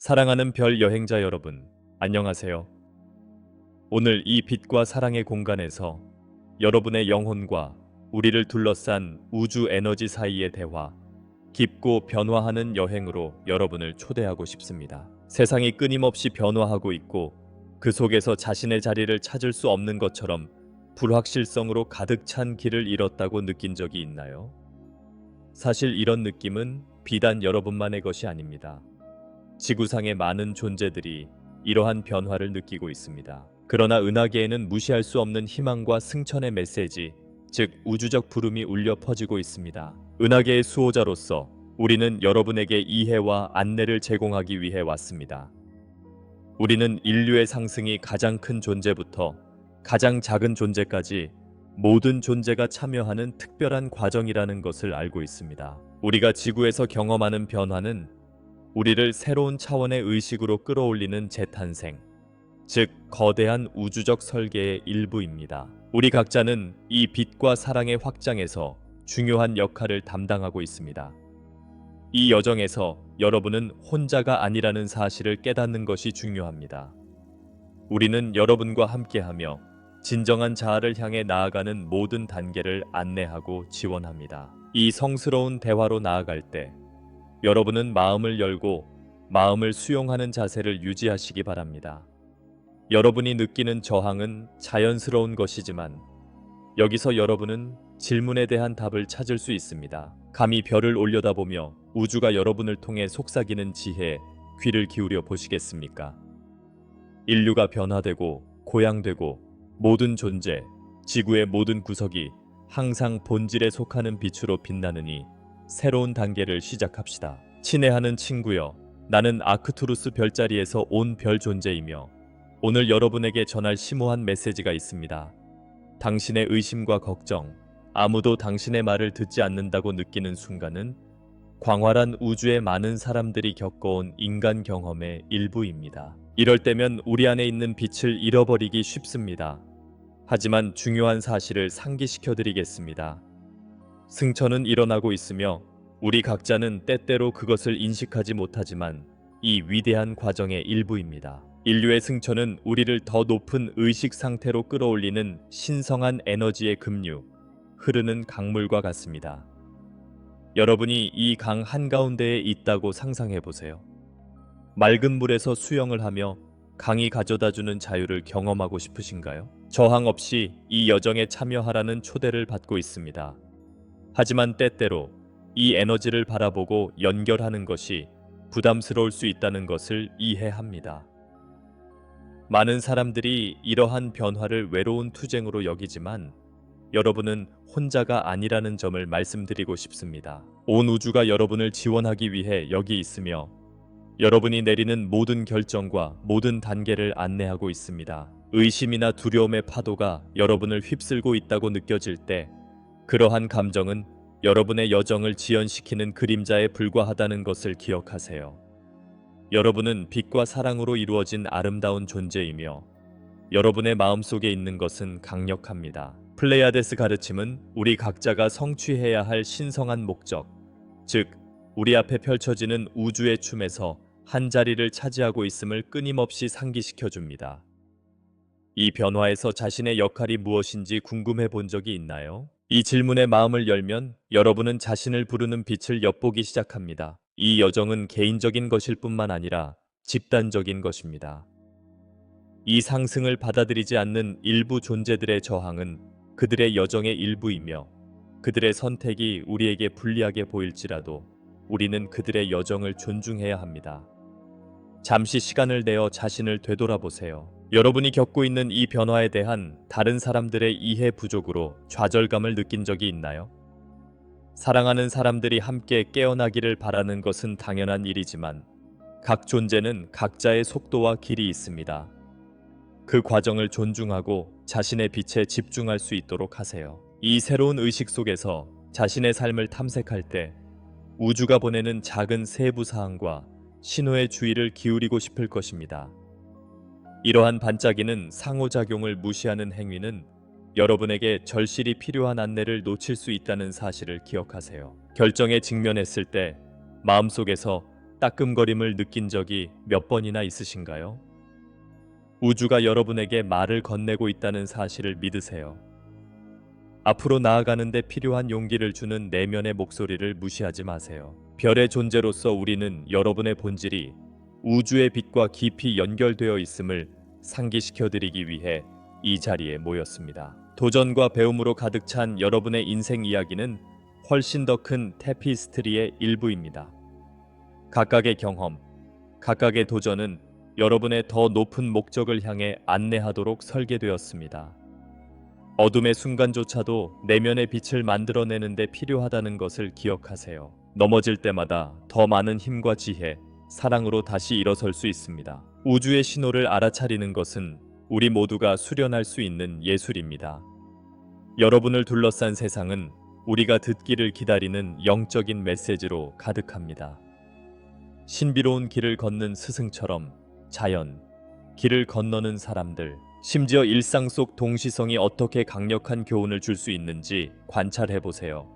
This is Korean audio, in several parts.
사랑하는 별 여행자 여러분, 안녕하세요. 오늘 이 빛과 사랑의 공간에서 여러분의 영혼과 우리를 둘러싼 우주 에너지 사이의 대화, 깊고 변화하는 여행으로 여러분을 초대하고 싶습니다. 세상이 끊임없이 변화하고 있고 그 속에서 자신의 자리를 찾을 수 없는 것처럼 불확실성으로 가득 찬 길을 잃었다고 느낀 적이 있나요? 사실 이런 느낌은 비단 여러분만의 것이 아닙니다. 지구상의 많은 존재들이 이러한 변화를 느끼고 있습니다. 그러나 은하계에는 무시할 수 없는 희망과 승천의 메시지, 즉 우주적 부름이 울려 퍼지고 있습니다. 은하계의 수호자로서 우리는 여러분에게 이해와 안내를 제공하기 위해 왔습니다. 우리는 인류의 상승이 가장 큰 존재부터 가장 작은 존재까지 모든 존재가 참여하는 특별한 과정이라는 것을 알고 있습니다. 우리가 지구에서 경험하는 변화는 우리를 새로운 차원의 의식으로 끌어올리는 재탄생, 즉 거대한 우주적 설계의 일부입니다. 우리 각자는 이 빛과 사랑의 확장에서 중요한 역할을 담당하고 있습니다. 이 여정에서 여러분은 혼자가 아니라는 사실을 깨닫는 것이 중요합니다. 우리는 여러분과 함께하며 진정한 자아를 향해 나아가는 모든 단계를 안내하고 지원합니다. 이 성스러운 대화로 나아갈 때 여러분은 마음을 열고 마음을 수용하는 자세를 유지하시기 바랍니다. 여러분이 느끼는 저항은 자연스러운 것이지만 여기서 여러분은 질문에 대한 답을 찾을 수 있습니다. 감히 별을 올려다보며 우주가 여러분을 통해 속삭이는 지혜에 귀를 기울여 보시겠습니까? 인류가 변화되고 고양되고 모든 존재, 지구의 모든 구석이 항상 본질에 속하는 빛으로 빛나느니 새로운 단계를 시작합시다. 친애하는 친구여, 나는 아크투루스 별자리에서 온 별 존재이며 오늘 여러분에게 전할 심오한 메시지가 있습니다. 당신의 의심과 걱정, 아무도 당신의 말을 듣지 않는다고 느끼는 순간은 광활한 우주의 많은 사람들이 겪어온 인간 경험의 일부입니다. 이럴 때면 우리 안에 있는 빛을 잃어버리기 쉽습니다. 하지만 중요한 사실을 상기시켜 드리겠습니다. 승천은 일어나고 있으며 우리 각자는 때때로 그것을 인식하지 못하지만 이 위대한 과정의 일부입니다. 인류의 승천은 우리를 더 높은 의식 상태로 끌어올리는 신성한 에너지의 급류, 흐르는 강물과 같습니다. 여러분이 이 강 한가운데에 있다고 상상해 보세요. 맑은 물에서 수영을 하며 강이 가져다주는 자유를 경험하고 싶으신가요? 저항 없이 이 여정에 참여하라는 초대를 받고 있습니다. 하지만 때때로 이 에너지를 바라보고 연결하는 것이 부담스러울 수 있다는 것을 이해합니다. 많은 사람들이 이러한 변화를 외로운 투쟁으로 여기지만 여러분은 혼자가 아니라는 점을 말씀드리고 싶습니다. 온 우주가 여러분을 지원하기 위해 여기 있으며 여러분이 내리는 모든 결정과 모든 단계를 안내하고 있습니다. 의심이나 두려움의 파도가 여러분을 휩쓸고 있다고 느껴질 때 그러한 감정은 여러분의 여정을 지연시키는 그림자에 불과하다는 것을 기억하세요. 여러분은 빛과 사랑으로 이루어진 아름다운 존재이며 여러분의 마음속에 있는 것은 강력합니다. 플레이아데스 가르침은 우리 각자가 성취해야 할 신성한 목적, 즉 우리 앞에 펼쳐지는 우주의 춤에서 한 자리를 차지하고 있음을 끊임없이 상기시켜 줍니다. 이 변화에서 자신의 역할이 무엇인지 궁금해 본 적이 있나요? 이 질문에 마음을 열면 여러분은 자신을 부르는 빛을 엿보기 시작합니다. 이 여정은 개인적인 것일 뿐만 아니라 집단적인 것입니다. 이 상승을 받아들이지 않는 일부 존재들의 저항은 그들의 여정의 일부이며 그들의 선택이 우리에게 불리하게 보일지라도 우리는 그들의 여정을 존중해야 합니다. 잠시 시간을 내어 자신을 되돌아보세요. 여러분이 겪고 있는 이 변화에 대한 다른 사람들의 이해 부족으로 좌절감을 느낀 적이 있나요? 사랑하는 사람들이 함께 깨어나기를 바라는 것은 당연한 일이지만 각 존재는 각자의 속도와 길이 있습니다. 그 과정을 존중하고 자신의 빛에 집중할 수 있도록 하세요. 이 새로운 의식 속에서 자신의 삶을 탐색할 때 우주가 보내는 작은 세부 사항과 신호의 주의를 기울이고 싶을 것입니다. 이러한 반짝이는 상호작용을 무시하는 행위는 여러분에게 절실히 필요한 안내를 놓칠 수 있다는 사실을 기억하세요. 결정에 직면했을 때 마음속에서 따끔거림을 느낀 적이 몇 번이나 있으신가요? 우주가 여러분에게 말을 건네고 있다는 사실을 믿으세요. 앞으로 나아가는데 필요한 용기를 주는 내면의 목소리를 무시하지 마세요. 별의 존재로서 우리는 여러분의 본질이 우주의 빛과 깊이 연결되어 있음을 상기시켜 드리기 위해 이 자리에 모였습니다. 도전과 배움으로 가득 찬 여러분의 인생 이야기는 훨씬 더 큰 테피스트리의 일부입니다. 각각의 경험, 각각의 도전은 여러분의 더 높은 목적을 향해 안내하도록 설계되었습니다. 어둠의 순간조차도 내면의 빛을 만들어내는 데 필요하다는 것을 기억하세요. 넘어질 때마다 더 많은 힘과 지혜, 사랑으로 다시 일어설 수 있습니다. 우주의 신호를 알아차리는 것은 우리 모두가 수련할 수 있는 예술입니다. 여러분을 둘러싼 세상은 우리가 듣기를 기다리는 영적인 메시지로 가득합니다. 신비로운 길을 걷는 스승처럼 자연, 길을 건너는 사람들, 심지어 일상 속 동시성이 어떻게 강력한 교훈을 줄 수 있는지 관찰해 보세요.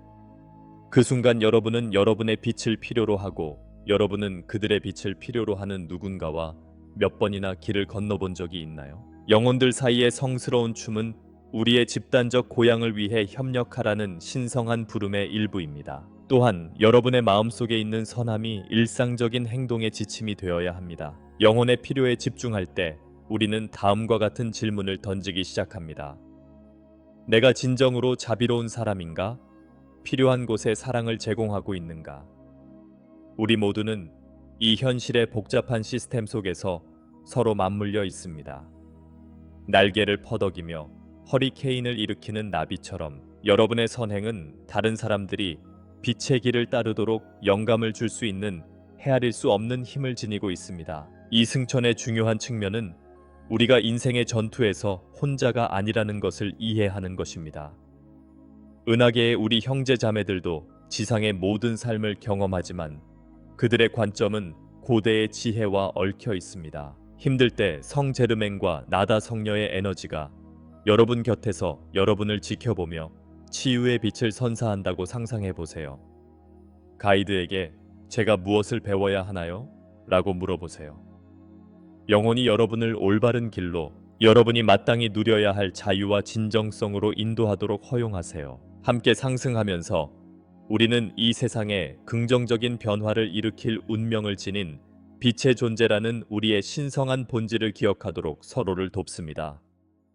그 순간 여러분은 여러분의 빛을 필요로 하고 여러분은 그들의 빛을 필요로 하는 누군가와 몇 번이나 길을 건너본 적이 있나요? 영혼들 사이의 성스러운 춤은 우리의 집단적 고향을 위해 협력하라는 신성한 부름의 일부입니다. 또한 여러분의 마음속에 있는 선함이 일상적인 행동의 지침이 되어야 합니다. 영혼의 필요에 집중할 때 우리는 다음과 같은 질문을 던지기 시작합니다. 내가 진정으로 자비로운 사람인가? 필요한 곳에 사랑을 제공하고 있는가? 우리 모두는 이 현실의 복잡한 시스템 속에서 서로 맞물려 있습니다. 날개를 퍼덕이며 허리케인을 일으키는 나비처럼 여러분의 선행은 다른 사람들이 빛의 길을 따르도록 영감을 줄 수 있는 헤아릴 수 없는 힘을 지니고 있습니다. 이 승천의 중요한 측면은 우리가 인생의 전투에서 혼자가 아니라는 것을 이해하는 것입니다. 은하계의 우리 형제 자매들도 지상의 모든 삶을 경험하지만 그들의 관점은 고대의 지혜와 얽혀 있습니다. 힘들 때 성제르맹과 나다 성녀의 에너지가 여러분 곁에서 여러분을 지켜보며 치유의 빛을 선사한다고 상상해 보세요. 가이드에게 제가 무엇을 배워야 하나요? 라고 물어보세요. 영혼이 여러분을 올바른 길로, 여러분이 마땅히 누려야 할 자유와 진정성으로 인도하도록 허용하세요. 함께 상승하면서 우리는 이 세상에 긍정적인 변화를 일으킬 운명을 지닌 빛의 존재라는 우리의 신성한 본질을 기억하도록 서로를 돕습니다.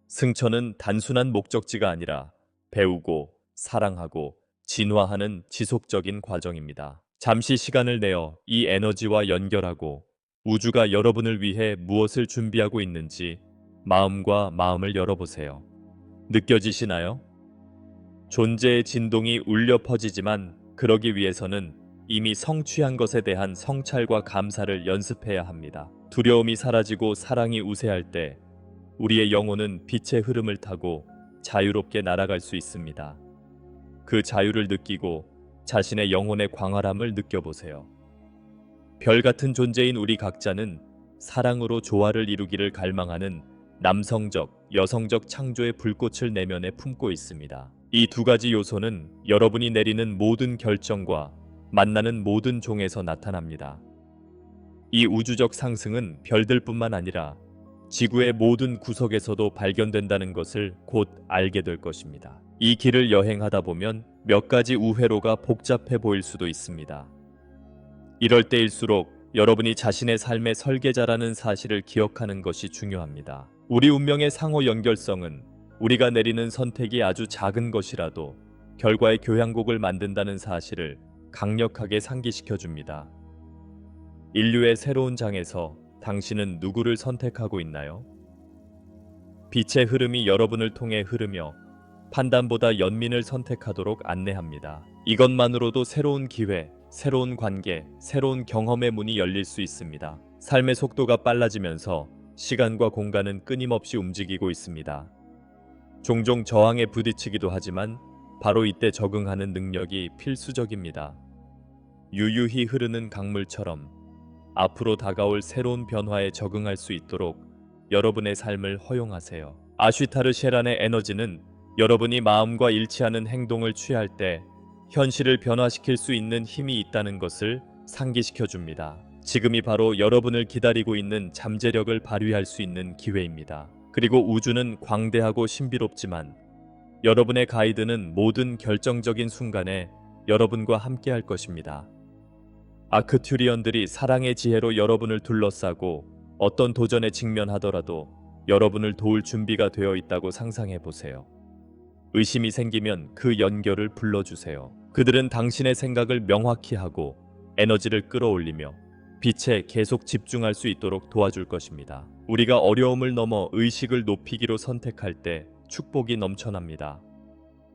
승천은 단순한 목적지가 아니라 배우고 사랑하고 진화하는 지속적인 과정입니다. 잠시 시간을 내어 이 에너지와 연결하고 우주가 여러분을 위해 무엇을 준비하고 있는지 마음과 마음을 열어보세요. 느껴지시나요? 존재의 진동이 울려 퍼지지만 그러기 위해서는 이미 성취한 것에 대한 성찰과 감사를 연습해야 합니다. 두려움이 사라지고 사랑이 우세할 때 우리의 영혼은 빛의 흐름을 타고 자유롭게 날아갈 수 있습니다. 그 자유를 느끼고 자신의 영혼의 광활함을 느껴보세요. 별 같은 존재인 우리 각자는 사랑으로 조화를 이루기를 갈망하는 남성적, 여성적 창조의 불꽃을 내면에 품고 있습니다. 이 두 가지 요소는 여러분이 내리는 모든 결정과 만나는 모든 종에서 나타납니다. 이 우주적 상승은 별들뿐만 아니라 지구의 모든 구석에서도 발견된다는 것을 곧 알게 될 것입니다. 이 길을 여행하다 보면 몇 가지 우회로가 복잡해 보일 수도 있습니다. 이럴 때일수록 여러분이 자신의 삶의 설계자라는 사실을 기억하는 것이 중요합니다. 우리 운명의 상호 연결성은 우리가 내리는 선택이 아주 작은 것이라도 결과의 교향곡을 만든다는 사실을 강력하게 상기시켜 줍니다. 인류의 새로운 장에서 당신은 누구를 선택하고 있나요? 빛의 흐름이 여러분을 통해 흐르며 판단보다 연민을 선택하도록 안내합니다. 이것만으로도 새로운 기회, 새로운 관계, 새로운 경험의 문이 열릴 수 있습니다. 삶의 속도가 빨라지면서 시간과 공간은 끊임없이 움직이고 있습니다. 종종 저항에 부딪히기도 하지만 바로 이때 적응하는 능력이 필수적입니다. 유유히 흐르는 강물처럼 앞으로 다가올 새로운 변화에 적응할 수 있도록 여러분의 삶을 허용하세요. 아쉬타르 셰란의 에너지는 여러분이 마음과 일치하는 행동을 취할 때 현실을 변화시킬 수 있는 힘이 있다는 것을 상기시켜 줍니다. 지금이 바로 여러분을 기다리고 있는 잠재력을 발휘할 수 있는 기회입니다. 그리고 우주는 광대하고 신비롭지만 여러분의 가이드는 모든 결정적인 순간에 여러분과 함께 할 것입니다. 아크튜리언들이 사랑의 지혜로 여러분을 둘러싸고 어떤 도전에 직면하더라도 여러분을 도울 준비가 되어 있다고 상상해 보세요. 의심이 생기면 그 연결을 불러주세요. 그들은 당신의 생각을 명확히 하고 에너지를 끌어올리며 빛에 계속 집중할 수 있도록 도와줄 것입니다. 우리가 어려움을 넘어 의식을 높이기로 선택할 때 축복이 넘쳐납니다.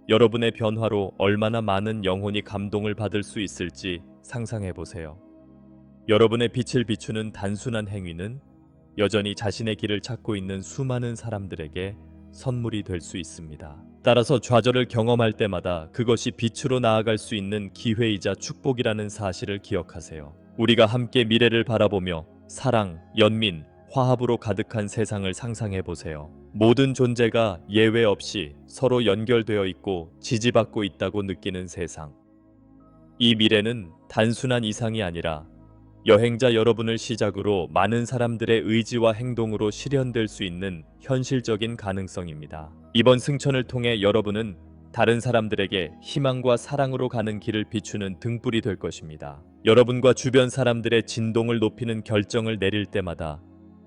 여러분의 변화로 얼마나 많은 영혼이 감동을 받을 수 있을지 상상해 보세요. 여러분의 빛을 비추는 단순한 행위는 여전히 자신의 길을 찾고 있는 수많은 사람들에게 선물이 될 수 있습니다. 따라서 좌절을 경험할 때마다 그것이 빛으로 나아갈 수 있는 기회이자 축복이라는 사실을 기억하세요. 우리가 함께 미래를 바라보며 사랑, 연민, 화합으로 가득한 세상을 상상해 보세요. 모든 존재가 예외 없이 서로 연결되어 있고 지지받고 있다고 느끼는 세상. 이 미래는 단순한 이상이 아니라 여행자 여러분을 시작으로 많은 사람들의 의지와 행동으로 실현될 수 있는 현실적인 가능성입니다. 이번 승천을 통해 여러분은 다른 사람들에게 희망과 사랑으로 가는 길을 비추는 등불이 될 것입니다. 여러분과 주변 사람들의 진동을 높이는 결정을 내릴 때마다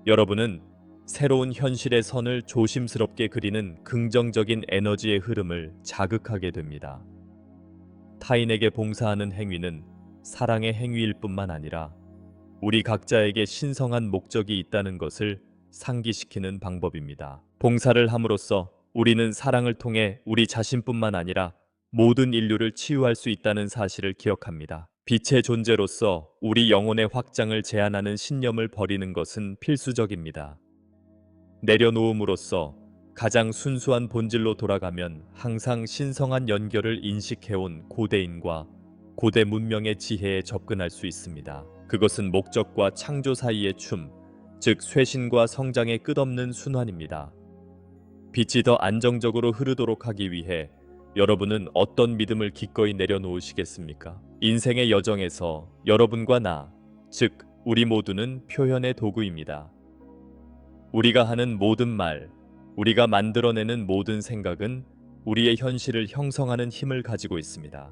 여러분은 새로운 현실의 선을 조심스럽게 그리는 긍정적인 에너지의 흐름을 자극하게 됩니다. 타인에게 봉사하는 행위는 사랑의 행위일 뿐만 아니라 우리 각자에게 신성한 목적이 있다는 것을 상기시키는 방법입니다. 봉사를 함으로써 우리는 사랑을 통해 우리 자신뿐만 아니라 모든 인류를 치유할 수 있다는 사실을 기억합니다. 빛의 존재로서 우리 영혼의 확장을 제한하는 신념을 버리는 것은 필수적입니다. 내려놓음으로써 가장 순수한 본질로 돌아가면 항상 신성한 연결을 인식해온 고대인과 고대 문명의 지혜에 접근할 수 있습니다. 그것은 목적과 창조 사이의 춤, 즉 쇄신과 성장의 끝없는 순환입니다. 빛이 더 안정적으로 흐르도록 하기 위해 여러분은 어떤 믿음을 기꺼이 내려놓으시겠습니까? 인생의 여정에서 여러분과 나, 즉 우리 모두는 표현의 도구입니다. 우리가 하는 모든 말, 우리가 만들어내는 모든 생각은 우리의 현실을 형성하는 힘을 가지고 있습니다.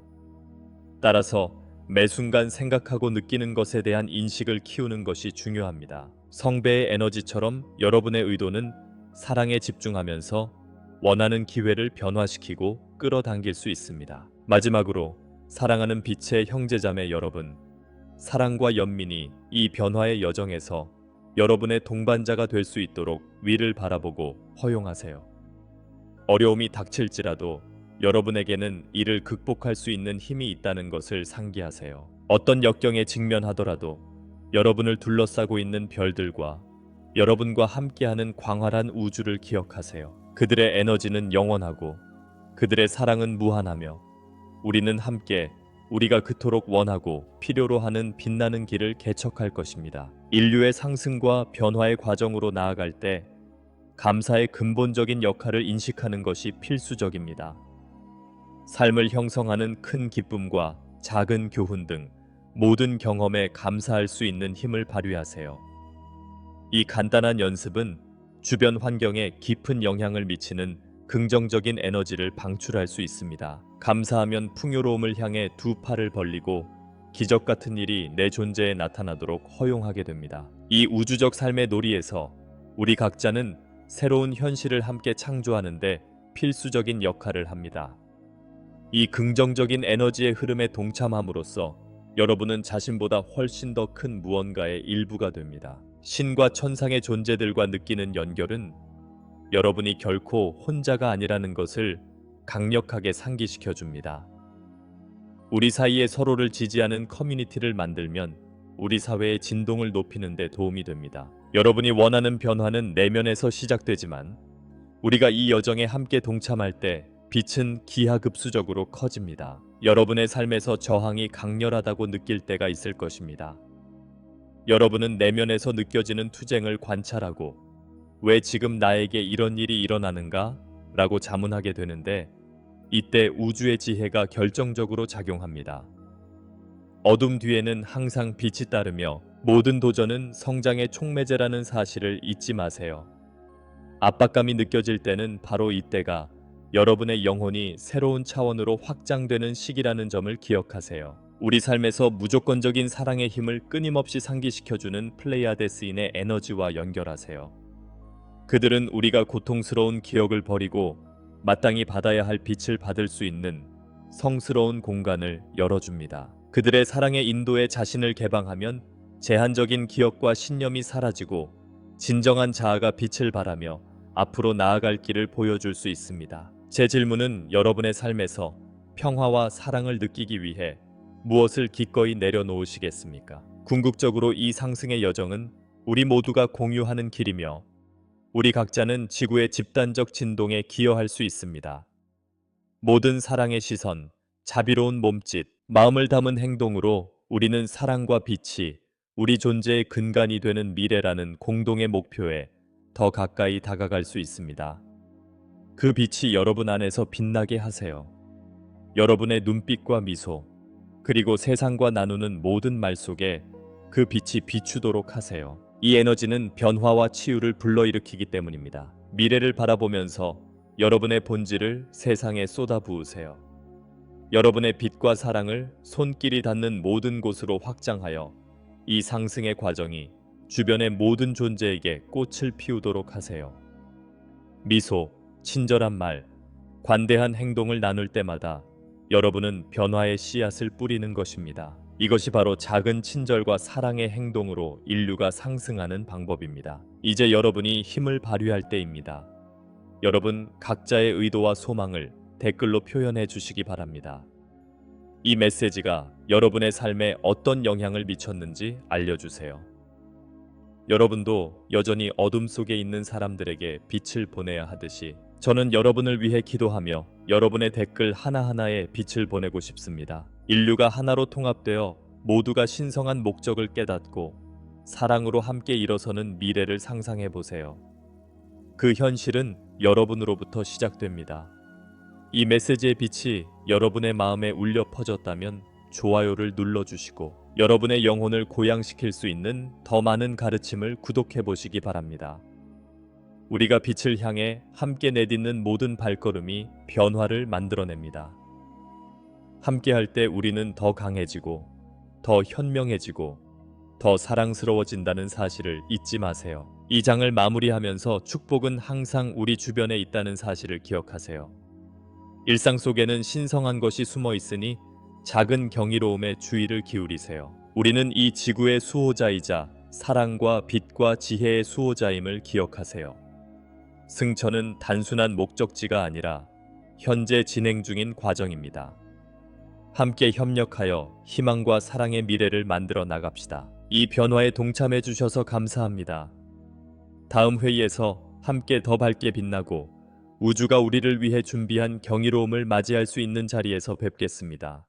따라서 매 순간 생각하고 느끼는 것에 대한 인식을 키우는 것이 중요합니다. 성배의 에너지처럼 여러분의 의도는 사랑에 집중하면서 원하는 기회를 변화시키고 끌어당길 수 있습니다. 마지막으로 사랑하는 빛의 형제자매 여러분, 사랑과 연민이 이 변화의 여정에서 여러분의 동반자가 될 수 있도록 위를 바라보고 허용하세요. 어려움이 닥칠지라도 여러분에게는 이를 극복할 수 있는 힘이 있다는 것을 상기하세요. 어떤 역경에 직면하더라도 여러분을 둘러싸고 있는 별들과 여러분과 함께하는 광활한 우주를 기억하세요. 그들의 에너지는 영원하고 그들의 사랑은 무한하며 우리는 함께 우리가 그토록 원하고 필요로 하는 빛나는 길을 개척할 것입니다. 인류의 상승과 변화의 과정으로 나아갈 때 감사의 근본적인 역할을 인식하는 것이 필수적입니다. 삶을 형성하는 큰 기쁨과 작은 교훈 등 모든 경험에 감사할 수 있는 힘을 발휘하세요. 이 간단한 연습은 주변 환경에 깊은 영향을 미치는 긍정적인 에너지를 방출할 수 있습니다. 감사하면 풍요로움을 향해 두 팔을 벌리고 기적 같은 일이 내 존재에 나타나도록 허용하게 됩니다. 이 우주적 삶의 놀이에서 우리 각자는 새로운 현실을 함께 창조하는데 필수적인 역할을 합니다. 이 긍정적인 에너지의 흐름에 동참함으로써 여러분은 자신보다 훨씬 더 큰 무언가의 일부가 됩니다. 신과 천상의 존재들과 느끼는 연결은 여러분이 결코 혼자가 아니라는 것을 강력하게 상기시켜 줍니다. 우리 사이에 서로를 지지하는 커뮤니티를 만들면 우리 사회의 진동을 높이는 데 도움이 됩니다. 여러분이 원하는 변화는 내면에서 시작되지만 우리가 이 여정에 함께 동참할 때 빛은 기하급수적으로 커집니다. 여러분의 삶에서 저항이 강렬하다고 느낄 때가 있을 것입니다. 여러분은 내면에서 느껴지는 투쟁을 관찰하고 왜 지금 나에게 이런 일이 일어나는가? 라고 자문하게 되는데 이때 우주의 지혜가 결정적으로 작용합니다. 어둠 뒤에는 항상 빛이 따르며 모든 도전은 성장의 촉매제라는 사실을 잊지 마세요. 압박감이 느껴질 때는 바로 이때가 여러분의 영혼이 새로운 차원으로 확장되는 시기라는 점을 기억하세요. 우리 삶에서 무조건적인 사랑의 힘을 끊임없이 상기시켜주는 플레이아데스인의 에너지와 연결하세요. 그들은 우리가 고통스러운 기억을 버리고 마땅히 받아야 할 빛을 받을 수 있는 성스러운 공간을 열어줍니다. 그들의 사랑의 인도에 자신을 개방하면 제한적인 기억과 신념이 사라지고 진정한 자아가 빛을 발하며 앞으로 나아갈 길을 보여줄 수 있습니다. 제 질문은 여러분의 삶에서 평화와 사랑을 느끼기 위해 무엇을 기꺼이 내려놓으시겠습니까? 궁극적으로 이 상승의 여정은 우리 모두가 공유하는 길이며 우리 각자는 지구의 집단적 진동에 기여할 수 있습니다. 모든 사랑의 시선, 자비로운 몸짓, 마음을 담은 행동으로 우리는 사랑과 빛이 우리 존재의 근간이 되는 미래라는 공동의 목표에 더 가까이 다가갈 수 있습니다. 그 빛이 여러분 안에서 빛나게 하세요. 여러분의 눈빛과 미소, 그리고 세상과 나누는 모든 말 속에 그 빛이 비추도록 하세요. 이 에너지는 변화와 치유를 불러일으키기 때문입니다. 미래를 바라보면서 여러분의 본질을 세상에 쏟아부으세요. 여러분의 빛과 사랑을 손길이 닿는 모든 곳으로 확장하여 이 상승의 과정이 주변의 모든 존재에게 꽃을 피우도록 하세요. 미소, 친절한 말, 관대한 행동을 나눌 때마다 여러분은 변화의 씨앗을 뿌리는 것입니다. 이것이 바로 작은 친절과 사랑의 행동으로 인류가 상승하는 방법입니다. 이제 여러분이 힘을 발휘할 때입니다. 여러분 각자의 의도와 소망을 댓글로 표현해 주시기 바랍니다. 이 메시지가 여러분의 삶에 어떤 영향을 미쳤는지 알려주세요. 여러분도 여전히 어둠 속에 있는 사람들에게 빛을 보내야 하듯이 저는 여러분을 위해 기도하며 여러분의 댓글 하나하나에 빛을 보내고 싶습니다. 인류가 하나로 통합되어 모두가 신성한 목적을 깨닫고 사랑으로 함께 일어서는 미래를 상상해 보세요. 그 현실은 여러분으로부터 시작됩니다. 이 메시지의 빛이 여러분의 마음에 울려 퍼졌다면 좋아요를 눌러주시고 여러분의 영혼을 고양시킬 수 있는 더 많은 가르침을 구독해 보시기 바랍니다. 우리가 빛을 향해 함께 내딛는 모든 발걸음이 변화를 만들어냅니다. 함께 할 때 우리는 더 강해지고 더 현명해지고 더 사랑스러워진다는 사실을 잊지 마세요. 이 장을 마무리하면서 축복은 항상 우리 주변에 있다는 사실을 기억하세요. 일상 속에는 신성한 것이 숨어 있으니 작은 경이로움에 주의를 기울이세요. 우리는 이 지구의 수호자이자 사랑과 빛과 지혜의 수호자임을 기억하세요. 승천은 단순한 목적지가 아니라 현재 진행 중인 과정입니다. 함께 협력하여 희망과 사랑의 미래를 만들어 나갑시다. 이 변화에 동참해 주셔서 감사합니다. 다음 회의에서 함께 더 밝게 빛나고 우주가 우리를 위해 준비한 경이로움을 맞이할 수 있는 자리에서 뵙겠습니다.